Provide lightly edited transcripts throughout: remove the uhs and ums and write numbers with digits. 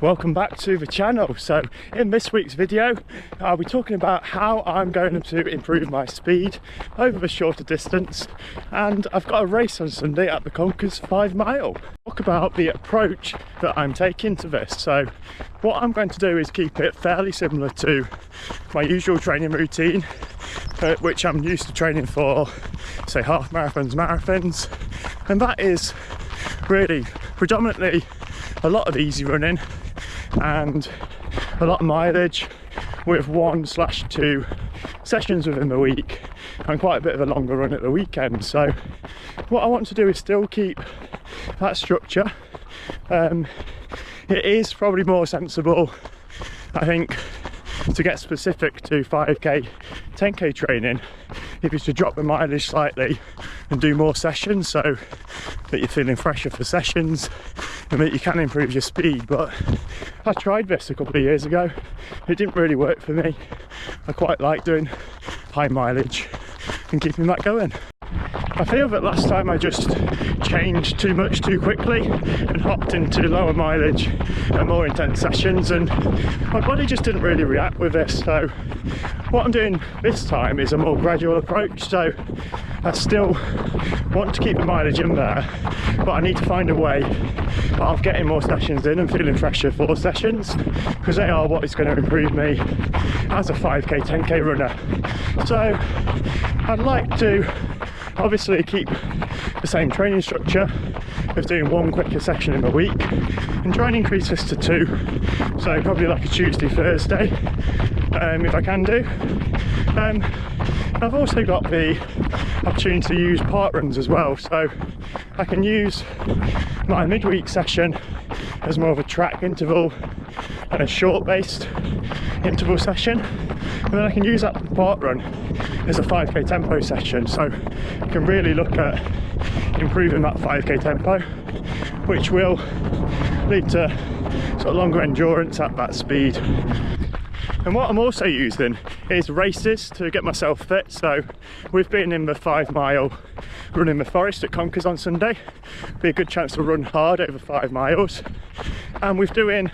Welcome back to the channel. So in this week's video I'll be talking about how I'm going to improve my speed over the shorter distance, and I've got a race on Sunday at the Conkers 5 mile. Talk about the approach that I'm taking to this. So what I'm going to do is keep it fairly similar to my usual training routine, which I'm used to training for, say, half marathons, and that is really predominantly a lot of easy running and a lot of mileage with 1/2 sessions within the week and quite a bit of a longer run at the weekend. So what I want to do is still keep that structure. It is probably more sensible, I think, to get specific to 5k 10k training if it's to drop the mileage slightly and do more sessions, so that you're feeling fresher for sessions and that you can improve your speed. But I tried this a couple of years ago, it didn't really work for me. I quite like doing high mileage and keeping that going. I feel that last time I just changed too much too quickly and hopped into lower mileage and more intense sessions, and my body just didn't really react with this. So what I'm doing this time is a more gradual approach. So I still want to keep the mileage in there, but I need to find a way of getting more sessions in and feeling fresher for sessions, because they are what is going to improve me as a 5k 10k runner. So I'd like to obviously keep the same training structure of doing one quicker section in a week and try and increase this to 2, so probably like a Tuesday, Thursday, if I can do. I've also got the opportunity to use parkruns as well, so I can use my midweek session as more of a track interval and a short based interval session, and then I can use that parkrun as a 5k tempo session. So I can really look at improving that 5k tempo, which will lead to sort of longer endurance at that speed. And what I'm also using is races to get myself fit. So we've been in the 5 mile run in the forest at Conkers on Sunday. Be a good chance to run hard over 5 miles. And we've doing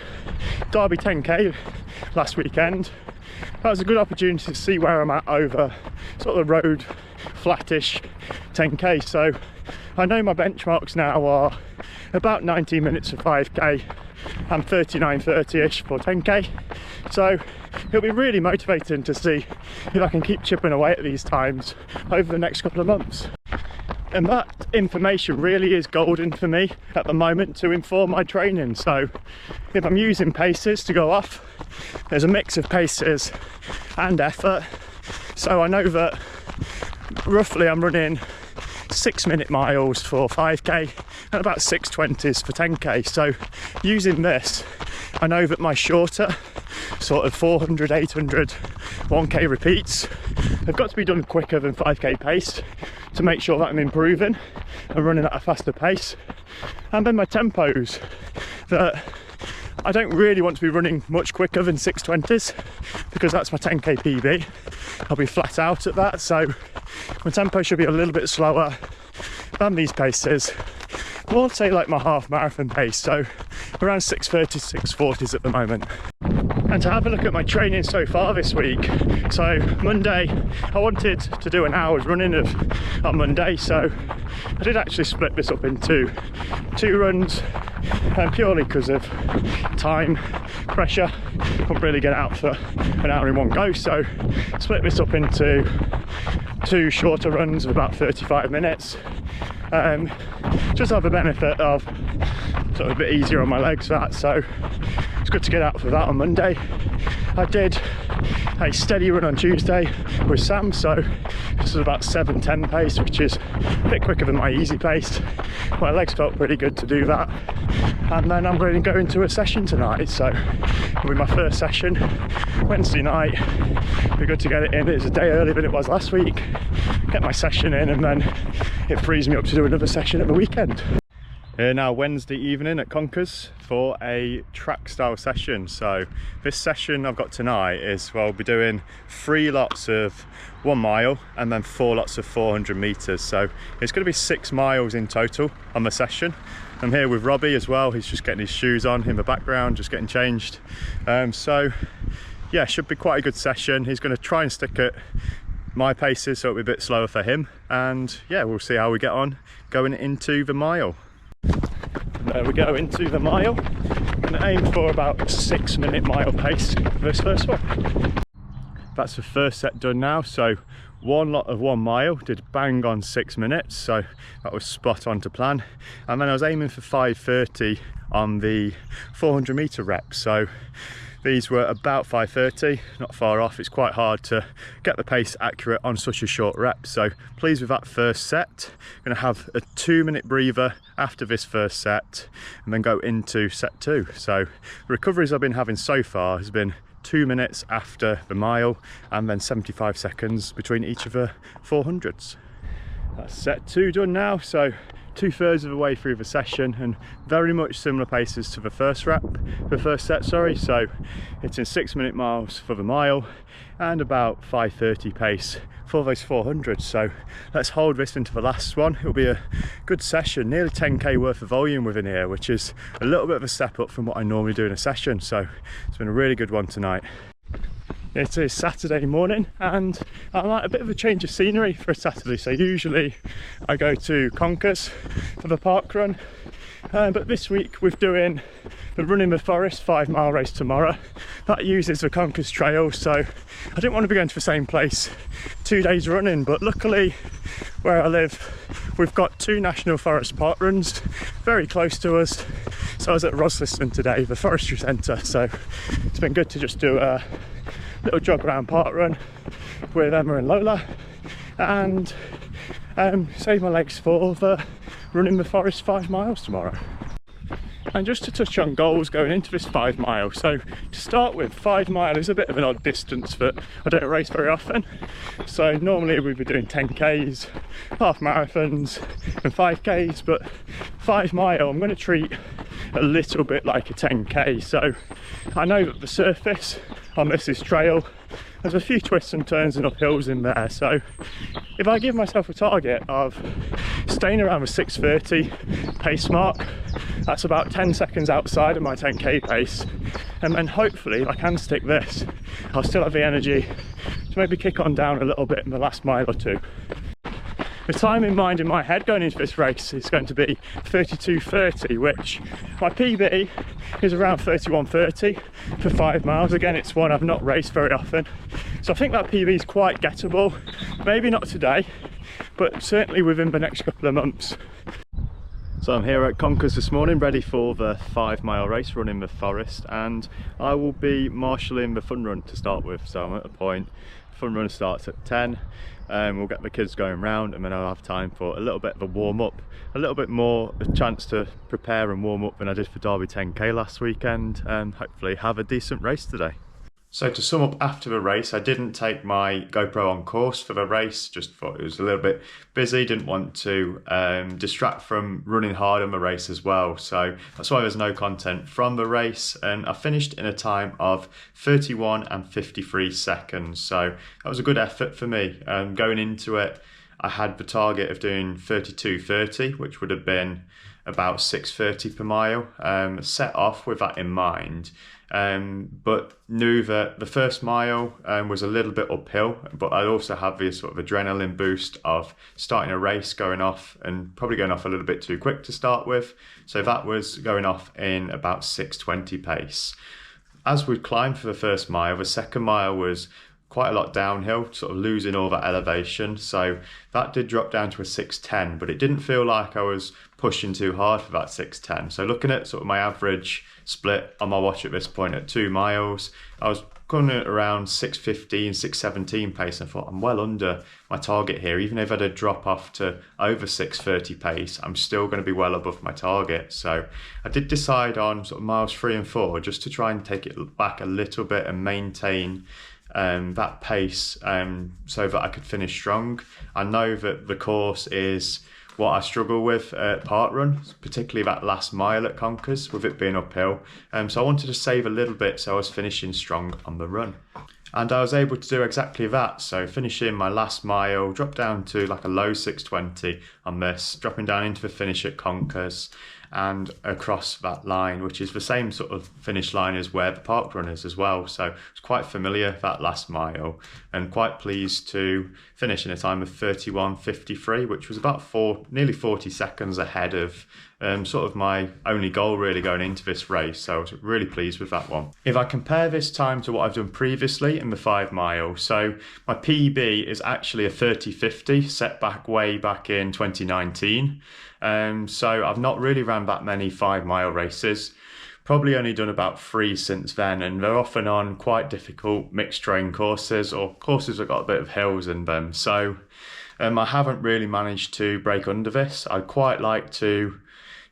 Derby 10k last weekend. That was a good opportunity to see where I'm at over sort of the road flattish 10k. So I know my benchmarks now are about 19 minutes for 5k and 39:30ish for 10k. So it'll be really motivating to see if I can keep chipping away at these times over the next couple of months. And that information really is golden for me at the moment to inform my training. So if I'm using paces to go off, there's a mix of paces and effort. So I know that roughly I'm running 6-minute miles for 5k and about 6:20s for 10k. So using this, I know that my shorter sort of 400, 800, 1k repeats have got to be done quicker than 5k pace to make sure that I'm improving and running at a faster pace. And then my tempos, that I don't really want to be running much quicker than 6:20s because that's my 10k PB. I'll be flat out at that, so my tempo should be a little bit slower than these paces. More say like my half marathon pace, so around 6:30, 6:40s at the moment. And to have a look at my training so far this week, so Monday I wanted to do an hour's running on Monday, so I did actually split this up into 2 runs, purely because of time pressure. Couldn't really get out for an hour in one go, so split this up into 2 shorter runs of about 35 minutes. Just have the benefit of sort of a bit easier on my legs, that, so it's good to get out for that on Monday. I did a steady run on Tuesday with Sam, so this is about 7:10 pace, which is a bit quicker than my easy pace. My legs felt pretty good to do that. And then I'm going to go into a session tonight, so it'll be my first session Wednesday night. Be good to get it in. It's a day earlier than it was last week. Get my session in, and then it frees me up to do another session at the weekend. Here now Wednesday evening at Conkers for a track style session. So this session I've got tonight is, well, I'll be doing 3 lots of 1 mile and then 4 lots of 400 meters. So it's going to be 6 miles in total on the session. I'm here with Robbie as well. He's just getting his shoes on in the background, just getting changed. So yeah, should be quite a good session. He's going to try and stick at my paces, so it'll be a bit slower for him. And yeah, we'll see how we get on going into the mile. There we go, into the mile. I'm going to aim for about a 6-minute mile pace for this first one. That's the first set done now. So one lot of 1 mile, did bang on 6 minutes, so that was spot on to plan. And then I was aiming for 5:30 on the 400 meter reps, so these were about 5:30, not far off. It's quite hard to get the pace accurate on such a short rep, so pleased with that first set. I'm going to have a 2-minute breather after this first set and then go into set 2. So the recoveries I've been having so far has been 2 minutes after the mile and then 75 seconds between each of the 400s. That's set 2 done now, so 2/3 of the way through the session and very much similar paces to the first set, sorry. So it's in 6-minute miles for the mile and about 5:30 pace for those 400s. So let's hold this into the last one. It'll be a good session, nearly 10k worth of volume within here, which is a little bit of a step up from what I normally do in a session. So it's been a really good one tonight. It is Saturday morning and I like a bit of a change of scenery for a Saturday. So usually I go to Conkers for the park run, but this week we're doing the Run in the Forest 5-mile race tomorrow. That uses the Conkers trail, so I didn't want to be going to the same place 2 days running, but luckily where I live we've got 2 national forest park runs very close to us. So I was at Rosliston today, the forestry centre, so it's been good to just do a little jog around park run with Emma and Lola and save my legs for the Run in the Forest 5 miles tomorrow. And just to touch on goals going into this 5 mile, so to start with, 5 mile is a bit of an odd distance that I don't race very often. So normally we'd be doing 10k's, half marathons and 5k's, but 5 mile I'm going to treat a little bit like a 10k. So I know that the surface on this is trail, there's a few twists and turns and uphills in there, so if I give myself a target of staying around the 6:30 pace mark, that's about 10 seconds outside of my 10k pace, and then hopefully if I can stick this, I'll still have the energy to maybe kick on down a little bit in the last mile or two. The time in mind in my head going into this race is going to be 32:30, which my PB is around 31:30 for 5 miles. Again, it's one I've not raced very often, so I think that PB is quite gettable. Maybe not today, but certainly within the next couple of months. So I'm here at Conkers this morning, ready for the 5 mile race, Run in the Forest, and I will be marshalling the fun run to start with. So I'm at a point, fun run starts at 10. We'll get the kids going round and then I'll have time for a little bit of a warm up, a little bit more a chance to prepare and warm up than I did for Derby 10k last weekend, and hopefully have a decent race today. So to sum up after the race, I didn't take my GoPro on course for the race, just thought it was a little bit busy, didn't want to distract from running hard on the race as well. So that's why there's no content from the race, and I finished in a time of 31 and 53 seconds. So that was a good effort for me. Going into it, I had the target of doing 32:30, which would have been about 6:30 per mile. Set off with that in mind. But knew that the first mile was a little bit uphill, but I'd also have this sort of adrenaline boost of starting a race, going off and probably going off a little bit too quick to start with. So that was going off in about 6:20 pace. As we climbed for the first mile, the second mile was quite a lot downhill, sort of losing all that elevation. So that did drop down to a 6:10, but it didn't feel like I was pushing too hard for that 6:10. So looking at sort of my average split on my watch at this point at 2 miles, I was coming at around 6:15, 6:17 pace, and I thought I'm well under my target here. Even if I did drop off to over 6:30 pace, I'm still going to be well above my target. So I did decide on sort of miles 3 and 4 just to try and take it back a little bit and maintain that pace so that I could finish strong. I know that the course is what I struggle with at parkrun, particularly that last mile at Conkers, with it being uphill. So I wanted to save a little bit so I was finishing strong on the run. And I was able to do exactly that. So finishing my last mile, dropped down to like a low 6:20 on this, dropping down into the finish at Conkers. and across that line, which is the same sort of finish line as where the parkrun is as well. So it's quite familiar, that last mile, and quite pleased to finish in a time of 31:53, which was about nearly 40 seconds ahead of sort of my only goal really going into this race. So I was really pleased with that one. If I compare this time to what I've done previously in the 5 mile, so my PB is actually a 30:50 set way back in 2019. So I've not really ran that many 5 mile races. Probably only done about 3 since then, and they're often on quite difficult mixed terrain courses, or courses that got a bit of hills in them. So I haven't really managed to break under this. I'd quite like to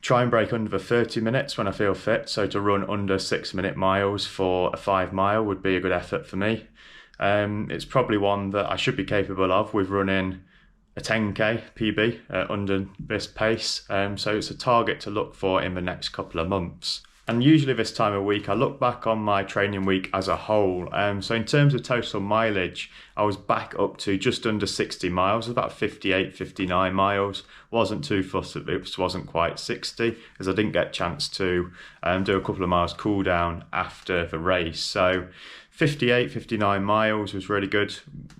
try and break under the 30 minutes when I feel fit. So to run under 6-minute miles for a 5 mile would be a good effort for me. It's probably one that I should be capable of with running a 10k PB under this pace. So it's a target to look for in the next couple of months. And usually this time of week, I look back on my training week as a whole. So in terms of total mileage, I was back up to just under 60 miles, about 58, 59 miles. Wasn't too fussed that it wasn't quite 60, as I didn't get a chance to do a couple of miles cool down after the race. So 58, 59 miles was really good,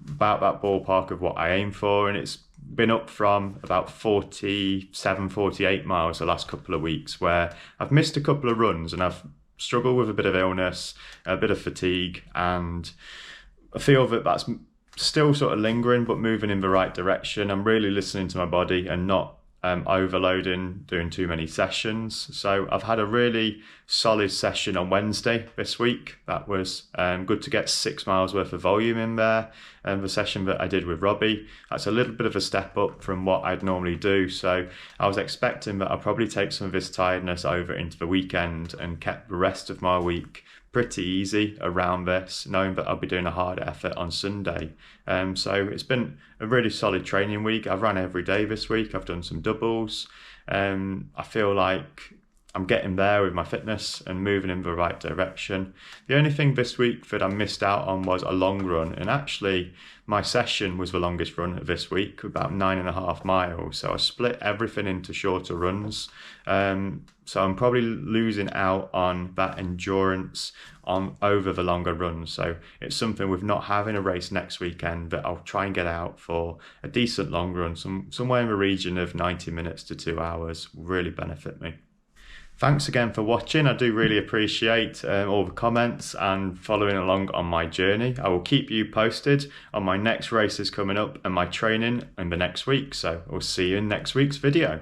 about that ballpark of what I aim for. And it's been up from about 47, 48 miles the last couple of weeks, where I've missed a couple of runs and I've struggled with a bit of illness, a bit of fatigue, and I feel that that's still sort of lingering but moving in the right direction. I'm really listening to my body and not overloading, doing too many sessions. So I've had a really solid session on Wednesday this week. That was good to get 6 miles worth of volume in there. And the session that I did with Robbie, that's a little bit of a step up from what I'd normally do. So I was expecting that I'll probably take some of this tiredness over into the weekend and kept the rest of my week pretty easy around this, knowing that I'll be doing a hard effort on Sunday. So it's been a really solid training week. I've run every day this week. I've done some doubles. I feel like I'm getting there with my fitness and moving in the right direction. The only thing this week that I missed out on was a long run, and actually my session was the longest run of this week, about 9.5 miles. So I split everything into shorter runs. So I'm probably losing out on that endurance over the longer runs. So it's something with not having a race next weekend that I'll try and get out for a decent long run, somewhere in the region of 90 minutes to 2 hours will really benefit me. Thanks again for watching. I do really appreciate all the comments and following along on my journey. I will keep you posted on my next races coming up and my training in the next week. So we'll see you in next week's video.